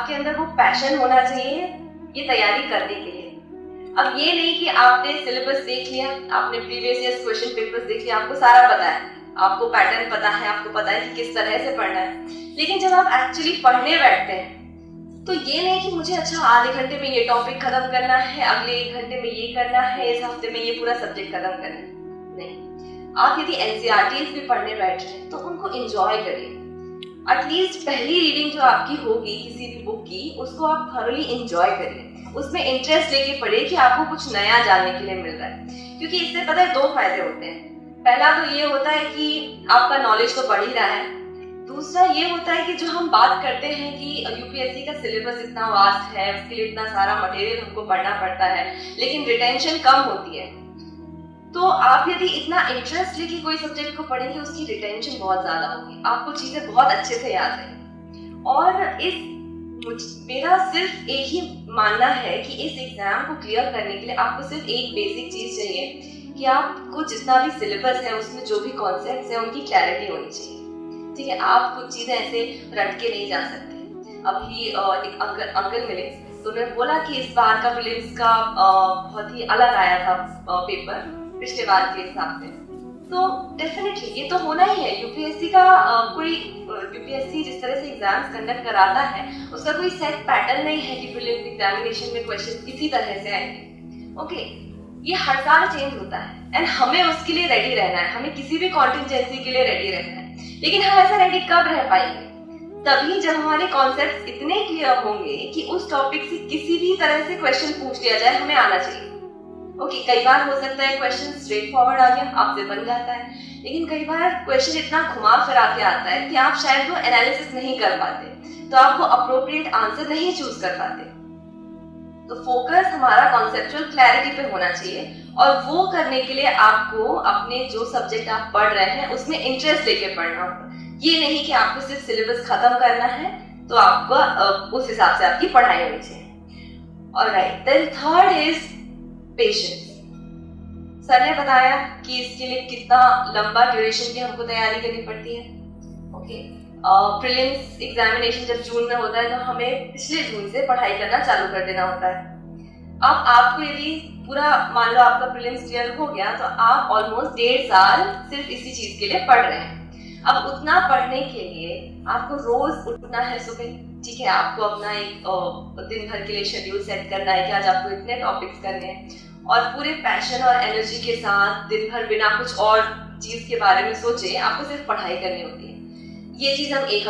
आपके अंदर वो पैशन होना चाहिए ये तैयारी करने के लिए। अब ये नहीं कि आपने सिलेबस देख लिया, आपने प्रीवियस ईयर क्वेश्चन पेपर्स देख लिया, आपको सारा पता है, आपको पैटर्न पता है, आपको पता है कि किस तरह से पढ़ना है, लेकिन जब आप एक्चुअली पढ़ने बैठते हैं तो ये नहीं कि मुझे अच्छा आधे घंटे में ये टॉपिक खत्म करना है, अगले 1 घंटे में ये करना है, इस हफ्ते में ये पूरा सब्जेक्ट खत्म करना है। नहीं, आप यदि एनसीईआरटीज भी पढ़ने बैठ रहे हैं तो उनको एंजॉय करिए। एटलीस्ट पहली रीडिंग जो आपकी होगी किसी भी बुक की, उसको आप थॉरली एंजॉय करिए, उसमें इंटरेस्ट लेके पढ़िए कि आपको कुछ नया जानने के लिए मिल रहा है। क्योंकि इससे पता है 2 फायदे होते हैं। पहला तो ये होता है कि आपका नॉलेज तो बढ़ ही रहा है, दूसरा ये होता है कि जो हम बात करते हैं कि यूपीएससी का सिलेबस इतना वास्ट है, उसके लिए इतना सारा मटेरियल हमको पढ़ना पड़ता है, लेकिन रिटेंशन कम होती है। तो आप यदि इतना इंटरेस्ट लेके कोई सब्जेक्ट को पढ़ेंगे, उसकी रिटेंशन बहुत ज्यादा होगी, आपको चीजें बहुत अच्छे से याद रहेंगी। और मेरा सिर्फ एक ही मानना है कि इस एग्जाम को क्लियर करने के लिए आपको सिर्फ एक बेसिक चीज चाहिए कि आपको जितना भी सिलेबस है उसमें जो भी कॉन्सेप्ट्स है उनकी क्लैरिटी होनी चाहिए। ठीक है, आप कुछ चीजें ऐसे रट के नहीं जा सकते। अभी एक अंकल मिले तो उन्होंने बोला कि इस बार का प्रीलिम्स का बहुत ही अलग आया था पेपर पिछले बार के हिसाब से। तो डेफिनेटली ये तो होना ही है, यूपीएससी का यूपीएससी जिस तरह से एग्जाम्स कंडक्ट कराता है उसका कोई सेट पैटर्न नहीं है कि प्रीलिम्स एग्जामिनेशन में क्वेश्चन इसी तरह से आएंगे। ओके, ये हर साल चेंज होता है एंड हमें उसके लिए रेडी रहना है, हमें किसी भी कॉन्टिजेंसी के लिए रेडी रहना है। लेकिन हम ऐसा रेडी कब रह पाएंगे? तभी जब हमारे कॉन्सेप्ट्स इतने क्लियर होंगे कि उस टॉपिक से किसी भी तरह से क्वेश्चन पूछ लिया जाए हमें आना चाहिए। ओके, कई बार हो सकता है क्वेश्चन स्ट्रेट फॉरवर्ड आ गया, आपसे बन जाता है, लेकिन कई बार क्वेश्चन इतना घुमा फिरा के आता है कि आप शायद वो एनालिसिस नहीं कर पाते, तो आपको अप्रोप्रिएट आंसर नहीं चूज कर पाते। तो फोकस हमारा कॉन्सेप्चुअल क्लैरिटी पे होना चाहिए, और वो करने के लिए आपको अपने जो सब्जेक्ट आप पढ़ रहे हैं उसमें इंटरेस्ट लेके पढ़ना होगा। ये नहीं कि आपको सिर्फ सिलेबस खत्म करना है तो आपको उस हिसाब से आपकी पढ़ाई होनी चाहिए। Alright, then third is patience. Sir ने बताया कि इसके लिए कितना लंबा ड्यूरेशन की हमको तैयारी करनी पड़ती है। ओके, प्रीलिम्स एग्जामिनेशन जब जून में होता है तो हमें पिछले जून से पढ़ाई करना चालू कर देना होता है। अब आपको यदि पूरा मान लो आपका प्रीलिम्स क्लियर हो गया तो आप ऑलमोस्ट 1.5 साल सिर्फ इसी चीज के लिए पढ़ रहे हैं। अब उतना पढ़ने के लिए आपको रोज उठना है सुबह, ठीक है, आपको अपना एक दिन भर के लिए शेड्यूल सेट करना है कि आज आपको इतने टॉपिक्स करने हैं, और पूरे पैशन और एनर्जी के साथ दिन भर बिना कुछ और चीज के बारे में सोचे आपको सिर्फ पढ़ाई करनी होती है। ये चीज हम एक